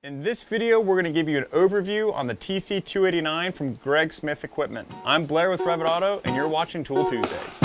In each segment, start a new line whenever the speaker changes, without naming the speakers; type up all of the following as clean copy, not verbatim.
In this video, we're going to give you an overview on the TC289 from Greg Smith Equipment. I'm Blair with Revit Auto, and you're watching Tool Tuesdays.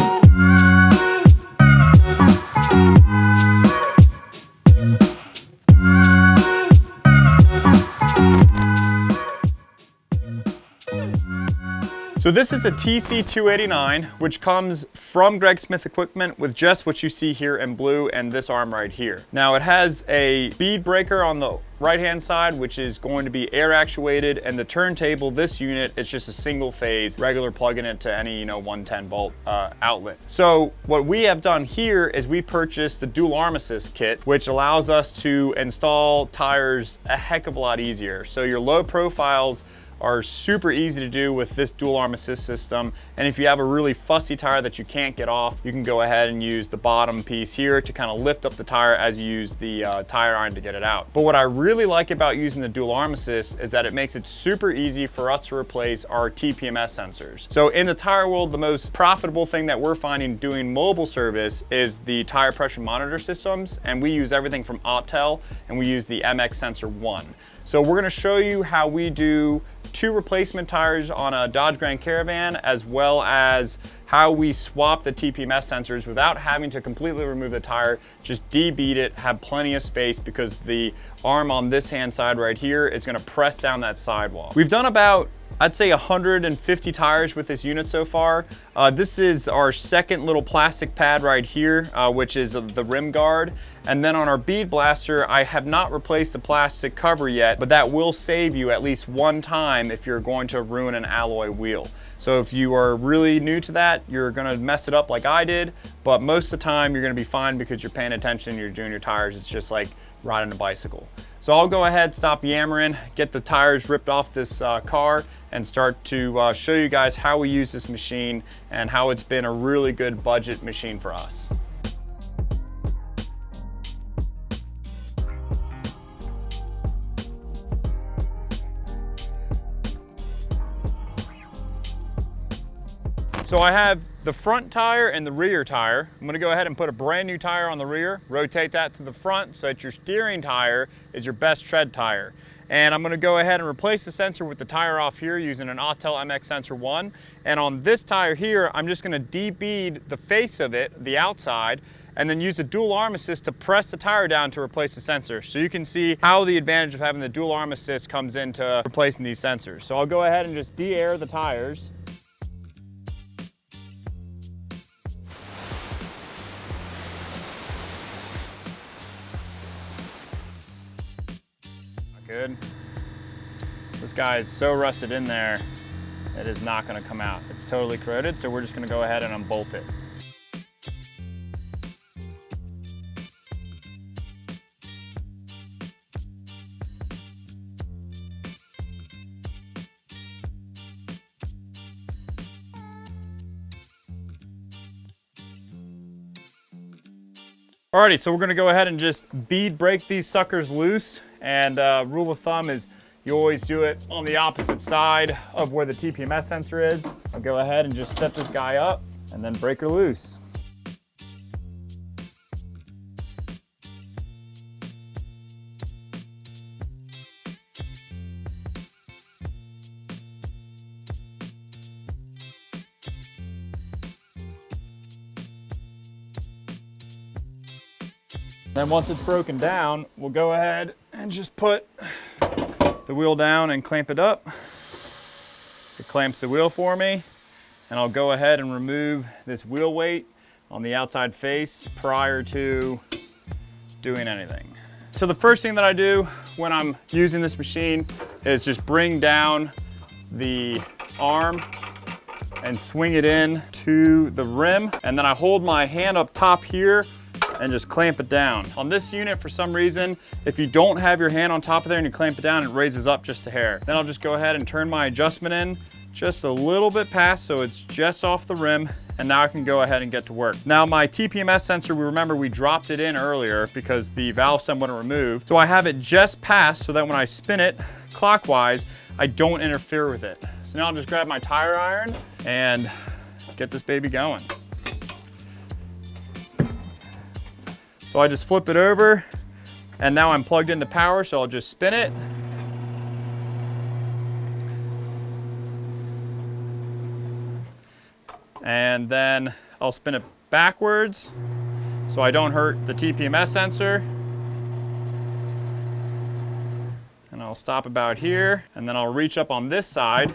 So this is the TC289, which comes from Greg Smith Equipment with just what you see here in blue and this arm right here. Now it has a bead breaker on the right-hand side, which is going to be air actuated, and the turntable, this unit, it's just a single phase, regular plug-in it to any 110 volt outlet. So what we have done here is we purchased the dual arm assist kit, which allows us to install tires a heck of a lot easier. So your low profiles are super easy to do with this dual arm assist system. And if you have a really fussy tire that you can't get off, you can go ahead and use the bottom piece here to kind of lift up the tire as you use the tire iron to get it out. But what I really like about using the dual arm assist is that it makes it super easy for us to replace our TPMS sensors. So in the tire world, the most profitable thing that we're finding doing mobile service is the tire pressure monitor systems. And we use everything from Autel, and we use the MX Sensor 1. So we're gonna show you how we do 2 replacement tires on a Dodge Grand Caravan, as well as how we swap the TPMS sensors without having to completely remove the tire, just de-bead it, have plenty of space because the arm on this hand side right here is gonna press down that sidewall. We've done about, I'd say 150 tires with this unit so far. This is our second little plastic pad right here, which is the rim guard. And then on our bead blaster, I have not replaced the plastic cover yet, but that will save you at least one time if you're going to ruin an alloy wheel. So if you are really new to that, you're gonna mess it up like I did, but most of the time you're gonna be fine because you're paying attention, you're doing your tires. It's just like riding a bicycle. So I'll go ahead, stop yammering, get the tires ripped off this car, and start to show you guys how we use this machine and how it's been a really good budget machine for us. So I have the front tire and the rear tire. I'm gonna go ahead and put a brand new tire on the rear, rotate that to the front so that your steering tire is your best tread tire. And I'm gonna go ahead and replace the sensor with the tire off here using an Autel MX Sensor 1. And on this tire here, I'm just gonna de-bead the face of it, the outside, and then use the dual arm assist to press the tire down to replace the sensor. So you can see how the advantage of having the dual arm assist comes into replacing these sensors. So I'll go ahead and just de-air the tires. Good. This guy is so rusted in there, it is not gonna come out. It's totally corroded, so we're just gonna go ahead and unbolt it. Alrighty, so we're gonna go ahead and just bead break these suckers loose. And rule of thumb is you always do it on the opposite side of where the TPMS sensor is. I'll go ahead and just set this guy up and then break her loose. Then once it's broken down, we'll go ahead and just put the wheel down and clamp it up. It clamps the wheel for me, and I'll go ahead and remove this wheel weight on the outside face prior to doing anything. So the first thing that I do when I'm using this machine is just bring down the arm and swing it in to the rim, and then I hold my hand up top here and just clamp it down. On this unit, for some reason, if you don't have your hand on top of there and you clamp it down, it raises up just a hair. Then I'll just go ahead and turn my adjustment in just a little bit past so it's just off the rim, and now I can go ahead and get to work. Now my TPMS sensor, we remember we dropped it in earlier because the valve stem wouldn't remove. So I have it just past so that when I spin it clockwise, I don't interfere with it. So now I'll just grab my tire iron and get this baby going. So I just flip it over, And now I'm plugged into power, so I'll just spin it. And then I'll spin it backwards so I don't hurt the TPMS sensor. And I'll stop about here, and then I'll reach up on this side,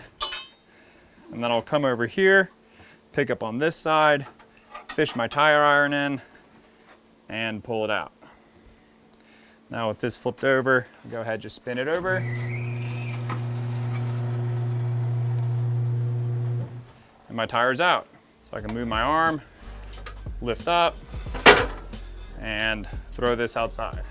and then I'll come over here, pick up on this side, fish my tire iron in, and pull it out. Now with this flipped over, I'll go ahead and just spin it over. And my tire's out. So I can move my arm, lift up, and throw this outside.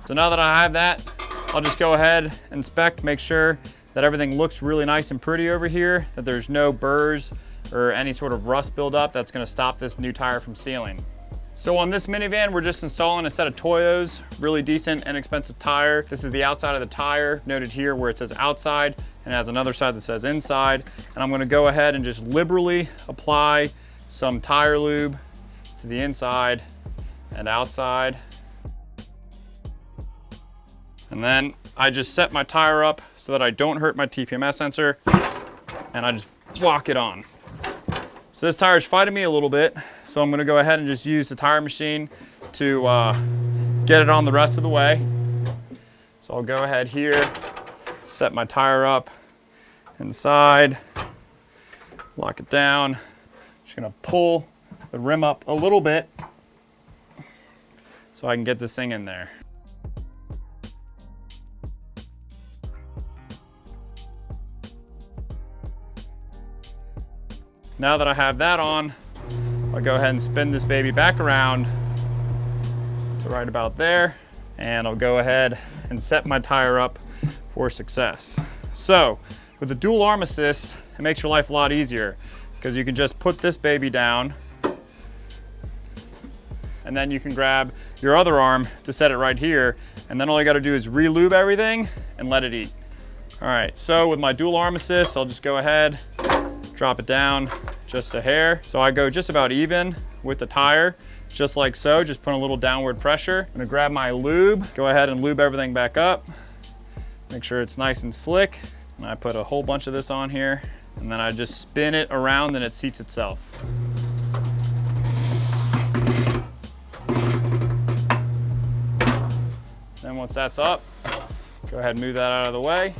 So now that I have that, I'll just go ahead, inspect, make sure that everything looks really nice and pretty over here, that there's no burrs or any sort of rust buildup that's gonna stop this new tire from sealing. So on this minivan, we're just installing a set of Toyos, really decent, inexpensive tire. This is the outside of the tire, noted here where it says outside, and it has another side that says inside. And I'm gonna go ahead and just liberally apply some tire lube to the inside and outside. And then I just set my tire up so that I don't hurt my TPMS sensor, and I just walk it on. So this tire is fighting me a little bit, so I'm gonna go ahead and just use the tire machine to get it on the rest of the way. So I'll go ahead here, set my tire up inside, lock it down. Just gonna pull the rim up a little bit so I can get this thing in there. Now that I have that on, I'll go ahead and spin this baby back around to right about there, and I'll go ahead and set my tire up for success. So with the dual arm assist, it makes your life a lot easier because you can just put this baby down, and then you can grab your other arm to set it right here, and then all you got to do is re-lube everything and let it eat. All right, so with my dual arm assist, I'll just go ahead, drop it down just a hair. So I go just about even with the tire, just like so, just put a little downward pressure. I'm gonna grab my lube, go ahead and lube everything back up, make sure it's nice and slick. And I put a whole bunch of this on here, and then I just spin it around and it seats itself. Then once that's up, go ahead and move that out of the way.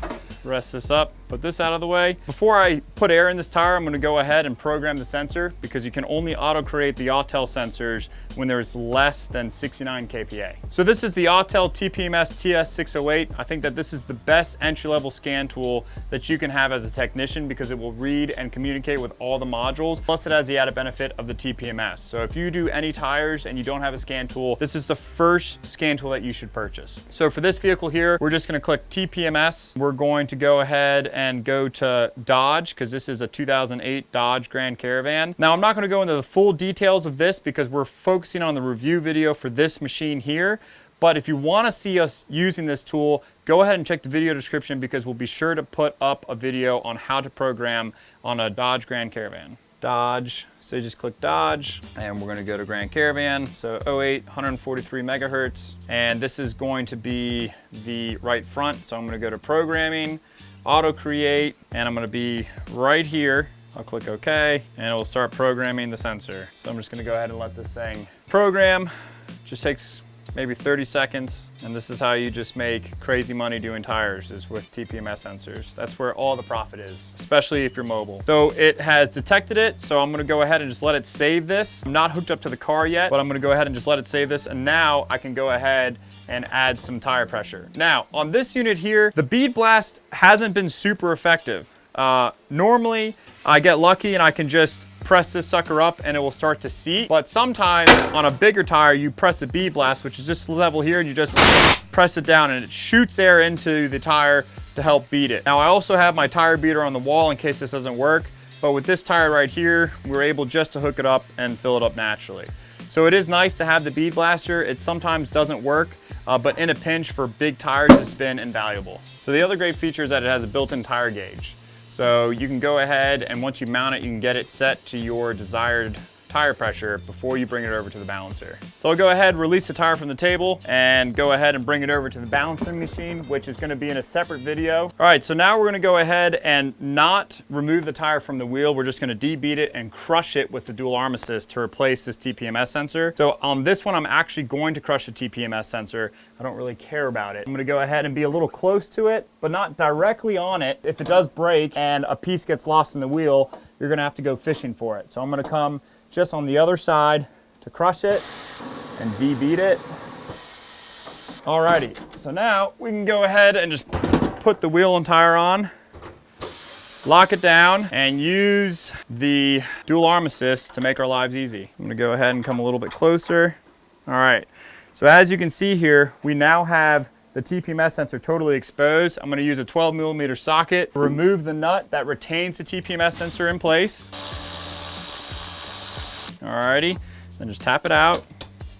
Rest this up, put this out of the way. Before I put air in this tire, I'm gonna go ahead and program the sensor because you can only auto-create the Autel sensors when there's less than 69 kPa. So this is the Autel TPMS TS608. I think that this is the best entry-level scan tool that you can have as a technician because it will read and communicate with all the modules. Plus it has the added benefit of the TPMS. So if you do any tires and you don't have a scan tool, this is the first scan tool that you should purchase. So for this vehicle here, we're just gonna click TPMS. We're going to go ahead and go to Dodge because this is a 2008 Dodge Grand Caravan. Now I'm not going to go into the full details of this because we're focusing on the review video for this machine here. But if you want to see us using this tool, go ahead and check the video description because we'll be sure to put up a video on how to program on a Dodge Grand Caravan. Dodge, so you just click Dodge, and we're gonna go to Grand Caravan. So 08, 143 megahertz, and this is going to be the right front. So I'm gonna go to Programming, Auto Create, and I'm gonna be right here. I'll click OK, and it will start programming the sensor. So I'm just gonna go ahead and let this thing program. Just takes maybe 30 seconds, and this is how you just make crazy money doing tires, is with TPMS sensors. That's where all the profit is, especially if you're mobile. So it has detected it, so I'm gonna go ahead and just let it save this. I'm not hooked up to the car yet, but I'm gonna go ahead and just let it save this, and now I can go ahead and add some tire pressure. Now, on this unit here, the bead blast hasn't been super effective. Normally, I get lucky and I can just press this sucker up and it will start to seat. But sometimes on a bigger tire, you press the bead blast, which is just level here, and you just press it down and it shoots air into the tire to help beat it. Now I also have my tire beater on the wall in case this doesn't work, but with this tire right here, we're able just to hook it up and fill it up naturally. So it is nice to have the bead blaster. It sometimes doesn't work, but in a pinch for big tires, it's been invaluable. So the other great feature is that it has a built-in tire gauge. So you can go ahead and once you mount it, you can get it set to your desired tire pressure before you bring it over to the balancer. So I'll go ahead, release the tire from the table, and go ahead and bring it over to the balancing machine, which is gonna be in a separate video. All right, so now we're gonna go ahead and not remove the tire from the wheel. We're just gonna debeat it and crush it with the dual arm assist to replace this TPMS sensor. So on this one, I'm actually going to crush the TPMS sensor. I don't really care about it. I'm gonna go ahead and be a little close to it, but not directly on it. If it does break and a piece gets lost in the wheel, you're gonna have to go fishing for it. So I'm gonna come just on the other side to crush it and debeat it. Alrighty, so now we can go ahead and just put the wheel and tire on, lock it down, and use the dual arm assist to make our lives easy. I'm gonna go ahead and come a little bit closer. All right, so as you can see here, we now have the TPMS sensor totally exposed. I'm gonna use a 12mm socket, remove the nut that retains the TPMS sensor in place. Alrighty, then just tap it out.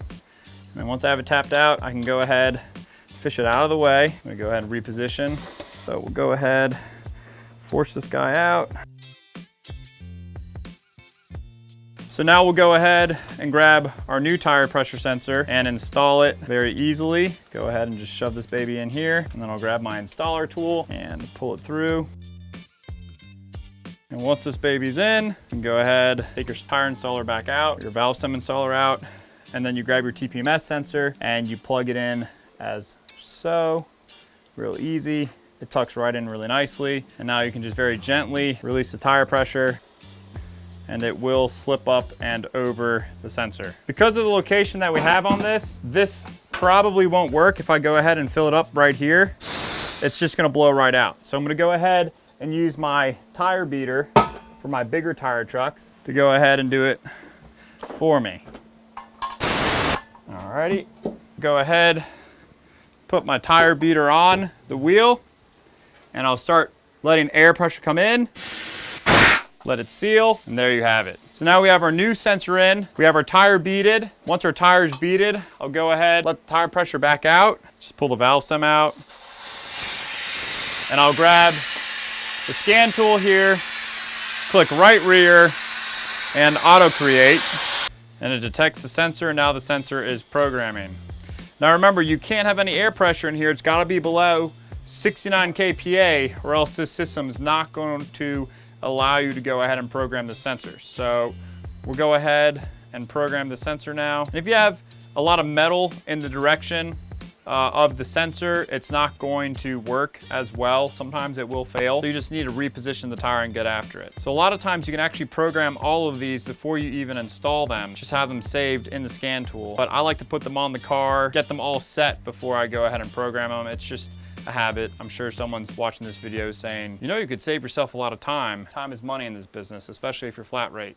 And then once I have it tapped out, I can go ahead, fish it out of the way. I'm gonna go ahead and reposition. So we'll go ahead, force this guy out. So now we'll go ahead and grab our new tire pressure sensor and install it very easily. Go ahead and just shove this baby in here, and then I'll grab my installer tool and pull it through. And once this baby's in, you can go ahead, take your tire installer back out, your valve stem installer out, and then you grab your TPMS sensor and you plug it in as so. Real easy. It tucks right in really nicely. And now you can just very gently release the tire pressure, and it will slip up and over the sensor. Because of the location that we have on this probably won't work if I go ahead and fill it up right here. It's just gonna blow right out. So I'm gonna go ahead and use my tire beater for my bigger tire trucks to go ahead and do it for me. Alrighty, go ahead, put my tire beater on the wheel, and I'll start letting air pressure come in. Let it seal, and there you have it. So now we have our new sensor in. We have our tire beaded. Once our tire is beaded, I'll go ahead, let the tire pressure back out. Just pull the valve stem out. And I'll grab the scan tool here, click right rear, and auto create. And it detects the sensor, and now the sensor is programming. Now remember, you can't have any air pressure in here. It's gotta be below 69 kPa, or else this system is not going to allow you to go ahead and program the sensor. So we'll go ahead and program the sensor now. And if you have a lot of metal in the direction of the sensor, it's not going to work as well. Sometimes it will fail. So you just need to reposition the tire and get after it. So a lot of times you can actually program all of these before you even install them. Just have them saved in the scan tool. But I like to put them on the car, get them all set before I go ahead and program them. It's just a habit. I'm sure someone's watching this video saying, you know, you could save yourself a lot of time. Time is money in this business, especially if you're flat rate.